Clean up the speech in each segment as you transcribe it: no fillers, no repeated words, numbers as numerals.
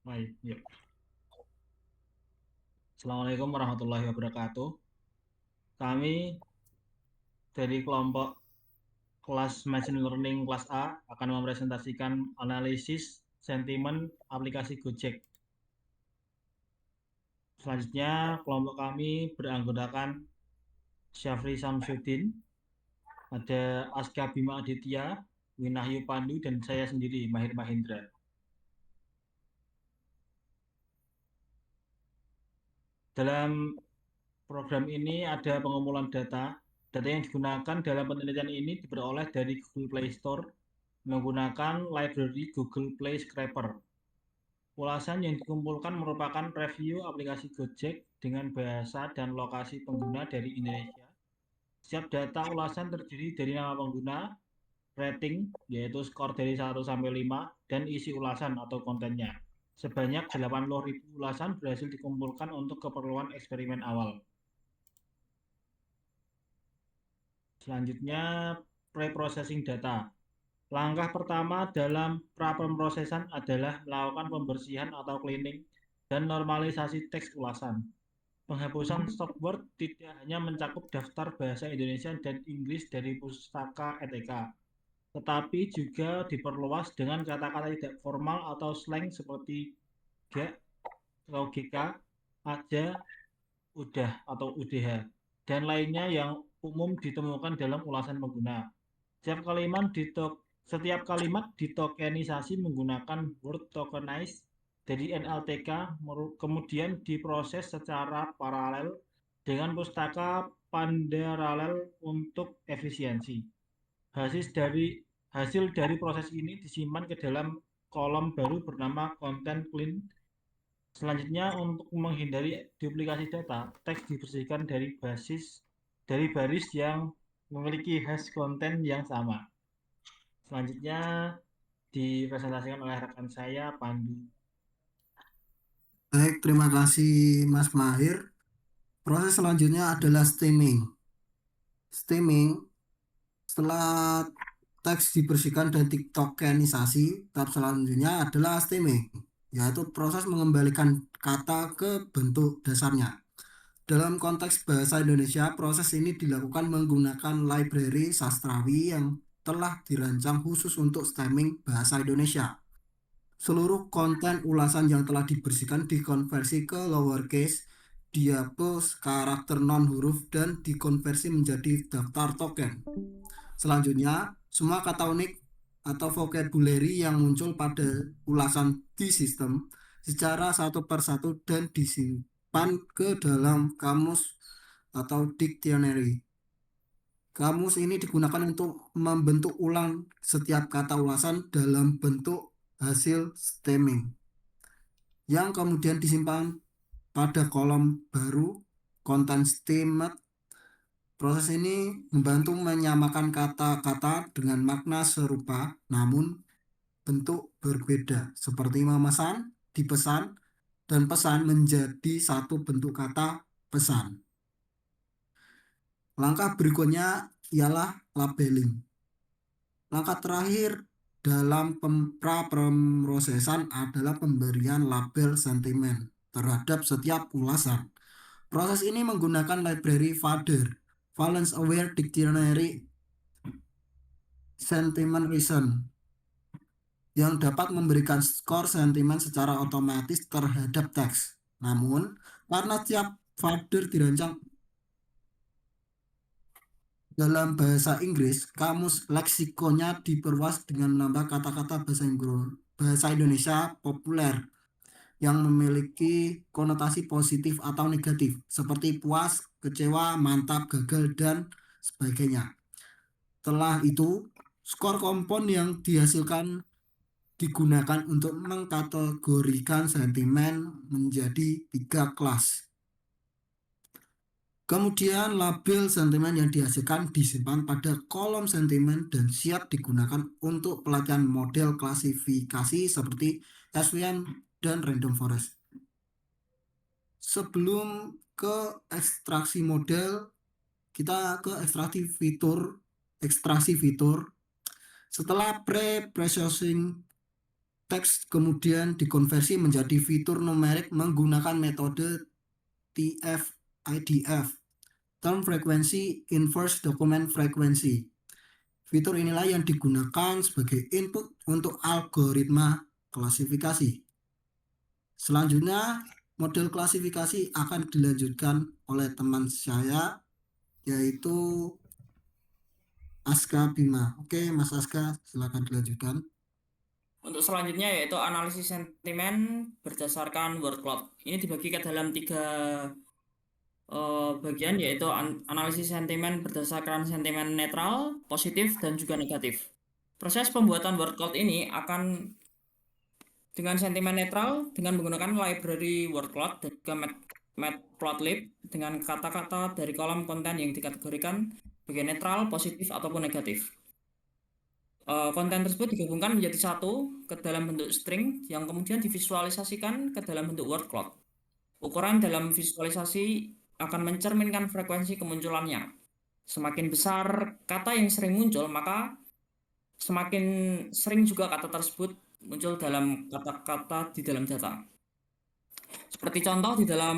Baik, yuk. Assalamualaikum warahmatullahi wabarakatuh. Kami dari kelompok kelas Machine Learning kelas A akan mempresentasikan analisis sentimen aplikasi Gojek. Selanjutnya, kelompok kami beranggotakan Syafri Samsudin, ada Aska Bima Aditya, Winahyu Pandu, dan saya sendiri, Mahir Mahindra. Dalam program ini ada pengumpulan data. Data yang digunakan dalam penelitian ini diperoleh dari Google Play Store menggunakan library Google Play Scraper. Ulasan yang dikumpulkan merupakan review aplikasi Gojek dengan bahasa dan lokasi pengguna dari Indonesia. Setiap data ulasan terdiri dari nama pengguna, rating, yaitu skor dari 1 sampai 5, dan isi ulasan atau kontennya. Sebanyak 80.000 ulasan berhasil dikumpulkan untuk keperluan eksperimen awal. Selanjutnya, pre-processing data. Langkah pertama dalam pra-pemrosesan adalah melakukan pembersihan atau cleaning dan normalisasi teks ulasan. Penghapusan stop word tidak hanya mencakup daftar bahasa Indonesia dan Inggris dari pustaka ETK, tetapi juga diperluas dengan kata-kata tidak formal atau slang seperti gak atau GK, aja, udah atau UDH, dan lainnya yang umum ditemukan dalam ulasan pengguna. Setiap kalimat ditokenisasi menggunakan word tokenize dari NLTK, kemudian diproses secara paralel dengan pustaka Pandaralel untuk efisiensi. Hasil dari proses ini disimpan ke dalam kolom baru bernama content clean. Selanjutnya, untuk menghindari duplikasi data, teks dibersihkan dari baris yang memiliki hash konten yang sama. Selanjutnya dipresentasikan oleh rekan saya, Pandu. Baik, terima kasih Mas Mahir. Proses selanjutnya adalah stemming. Stemming setelah teks dibersihkan dan ditokenisasi, tahap selanjutnya adalah stemming, yaitu proses mengembalikan kata ke bentuk dasarnya. Dalam konteks bahasa Indonesia, proses ini dilakukan menggunakan library sastrawi yang telah dirancang khusus untuk stemming bahasa Indonesia. Seluruh konten ulasan yang telah dibersihkan dikonversi ke lowercase, dihapus karakter non-huruf, dan dikonversi menjadi daftar token. Selanjutnya, semua kata unik atau vocabulary yang muncul pada ulasan di sistem secara satu persatu dan disimpan ke dalam kamus atau dictionary. Kamus ini digunakan untuk membentuk ulang setiap kata ulasan dalam bentuk hasil stemming yang kemudian disimpan pada kolom baru konten stemmed. Proses ini membantu menyamakan kata-kata dengan makna serupa namun bentuk berbeda seperti memesan, dipesan, dan pesan menjadi satu bentuk kata pesan. Langkah berikutnya ialah labeling. Langkah terakhir dalam pra-pemrosesan adalah pemberian label sentimen terhadap setiap ulasan. Proses ini menggunakan library FADER, Valence Aware Dictionary Sentiment Reason, yang dapat memberikan skor sentimen secara otomatis terhadap teks. Namun, karena tiap FADER dirancang dalam bahasa Inggris, kamus leksikonya diperluas dengan menambah kata-kata bahasa Indonesia populer yang memiliki konotasi positif atau negatif, seperti puas, kecewa, mantap, gagal, dan sebagainya. Setelah itu, skor kompon yang dihasilkan digunakan untuk mengkategorikan sentimen menjadi 3 kelas. Kemudian label sentimen yang dihasilkan disimpan pada kolom sentimen dan siap digunakan untuk pelatihan model klasifikasi seperti SVM dan Random Forest. Sebelum ke ekstraksi model, kita ke ekstraksi fitur. Setelah pre-processing Teks kemudian dikonversi menjadi fitur numerik menggunakan metode TF-IDF, Term Frequency Inverse Document Frequency. Fitur inilah yang digunakan sebagai input untuk algoritma klasifikasi. Selanjutnya, model klasifikasi akan dilanjutkan oleh teman saya, yaitu Aska Bima. Oke, Mas Aska, silakan dilanjutkan. Untuk selanjutnya yaitu analisis sentimen berdasarkan word cloud. Ini dibagi ke dalam 3 bagian, yaitu analisis sentimen berdasarkan sentimen netral, positif, dan juga negatif. Proses pembuatan word cloud ini akan dengan sentimen netral dengan menggunakan library word cloud dan juga matplotlib dengan kata-kata dari kolom konten yang dikategorikan sebagai netral, positif, ataupun negatif. Konten tersebut digabungkan menjadi satu ke dalam bentuk string yang kemudian divisualisasikan ke dalam bentuk word cloud. Ukuran dalam visualisasi akan mencerminkan frekuensi kemunculannya. Semakin besar kata yang sering muncul, maka semakin sering juga kata tersebut muncul dalam kata-kata di dalam data. Seperti contoh di dalam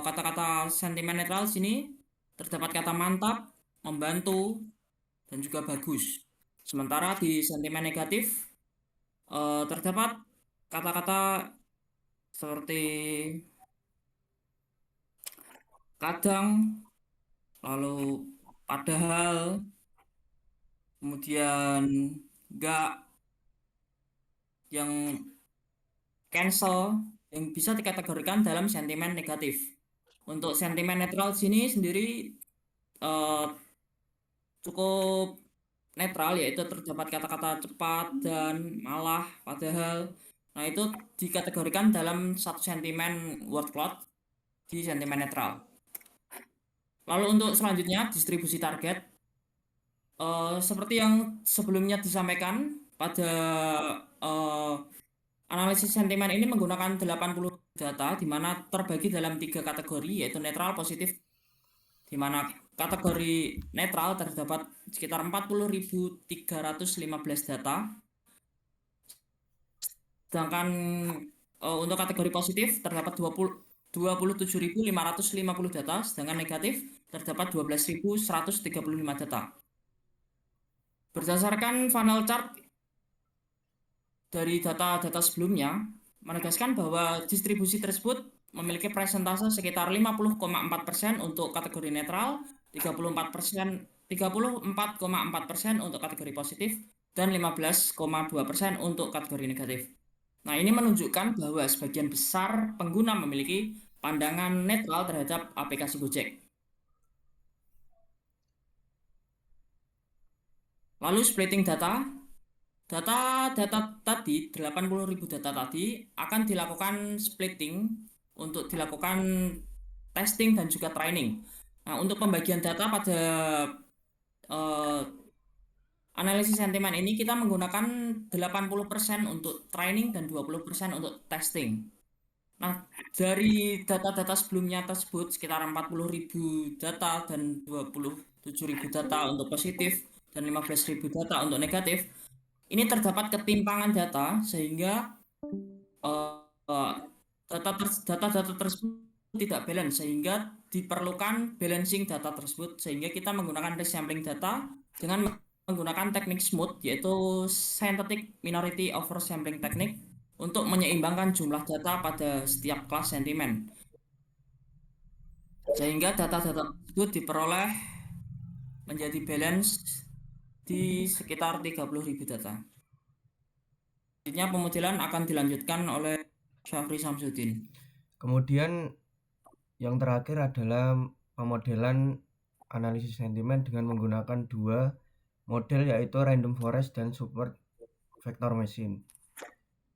kata-kata sentimen netral sini terdapat kata mantap, membantu, dan juga bagus. Sementara di sentimen negatif terdapat kata-kata seperti kadang, lalu padahal, kemudian enggak, yang cancel, yang bisa dikategorikan dalam sentimen negatif. Untuk sentimen netral sini sendiri cukup netral, yaitu terdapat kata-kata cepat dan malah, padahal. Nah, itu dikategorikan dalam satu sentimen word cloud di sentimen netral. Lalu untuk selanjutnya distribusi target. Seperti yang sebelumnya disampaikan, pada analisis sentimen ini menggunakan 80 data, di mana terbagi dalam 3 kategori, yaitu netral, positif, di mana kategori netral terdapat sekitar 40.315 data. Sedangkan untuk kategori positif terdapat 27.550 data, sedangkan negatif terdapat 12.135 data. Berdasarkan funnel chart dari data-data sebelumnya, menegaskan bahwa distribusi tersebut memiliki persentase sekitar 50,4% untuk kategori netral, 34,4% untuk kategori positif, dan 15,2% untuk kategori negatif. Nah, ini menunjukkan bahwa sebagian besar pengguna memiliki pandangan netral terhadap aplikasi Gojek. Lalu splitting data. Data tadi, 80.000 data tadi akan dilakukan splitting untuk dilakukan testing dan juga training. Nah, untuk pembagian data pada analisis sentimen ini kita menggunakan 80% untuk training dan 20% untuk testing. Nah, dari data-data sebelumnya tersebut sekitar 40.000 data dan 27.000 data untuk positif dan 15.000 data untuk negatif. Ini terdapat ketimpangan data sehingga data-data tersebut tidak balance, sehingga diperlukan balancing data tersebut, sehingga kita menggunakan resampling data dengan menggunakan teknik smooth, yaitu synthetic minority oversampling technique, untuk menyeimbangkan jumlah data pada setiap kelas sentimen, sehingga data-data tersebut diperoleh menjadi balance di sekitar 30.000 data. Selanjutnya pemodelan akan dilanjutkan oleh Syafri Samsudin. Kemudian yang terakhir adalah pemodelan analisis sentimen dengan menggunakan 2 model, yaitu random forest dan support vector machine.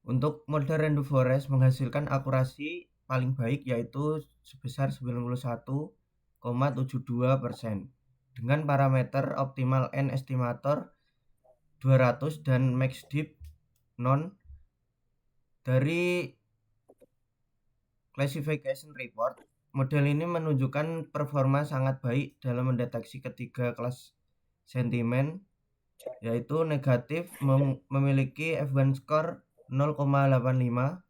Untuk model random forest menghasilkan akurasi paling baik, yaitu sebesar 91,72% dengan parameter optimal n estimator 200 dan max deep non. Dari classification report, model ini menunjukkan performa sangat baik dalam mendeteksi ketiga kelas sentimen, yaitu negatif memiliki F1 score 0,85.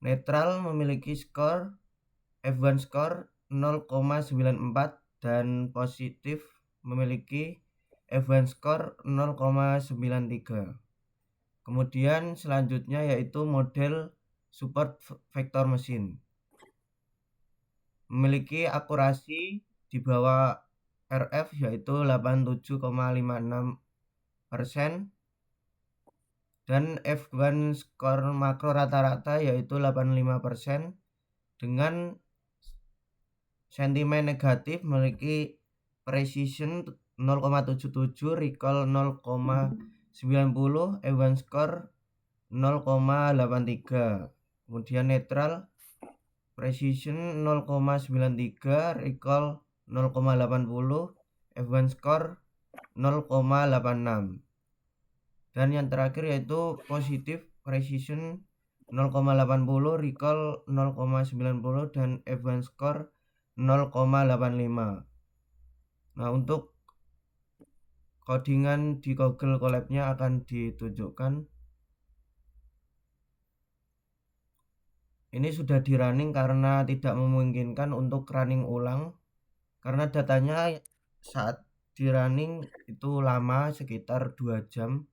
Netral memiliki skor F1 skor 0,94 dan positif memiliki F1 skor 0,93. Kemudian selanjutnya yaitu model support vector machine. Memiliki akurasi di bawah RF yaitu 87,56% dan F1 skor makro rata-rata yaitu 85%. Dengan sentimen negatif memiliki precision 0,77, recall 0,90, F1 score 0,83. Kemudian netral precision 0,93, recall 0,80, F1 score 0,86. Dan yang terakhir yaitu positif precision 0,80, recall 0,90 dan F1 score 0,85. Nah, untuk codingan di Google Colab-nya akan ditunjukkan. Ini sudah di running karena tidak memungkinkan untuk running ulang karena datanya saat di running itu lama sekitar 2 jam.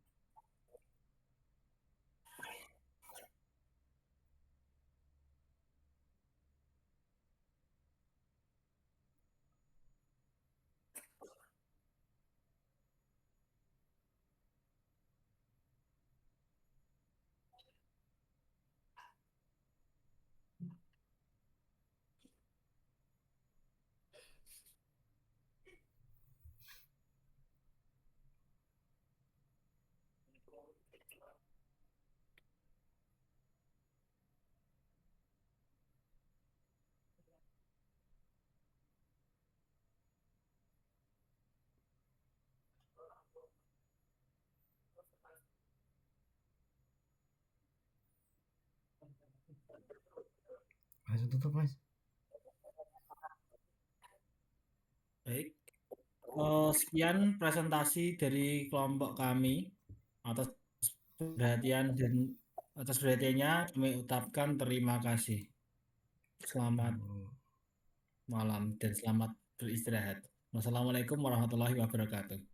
Langsung tutup, Mas. Baik. Sekian presentasi dari kelompok kami. Atas perhatiannya kami ucapkan terima kasih. Selamat malam dan selamat beristirahat. Wassalamualaikum warahmatullahi wabarakatuh.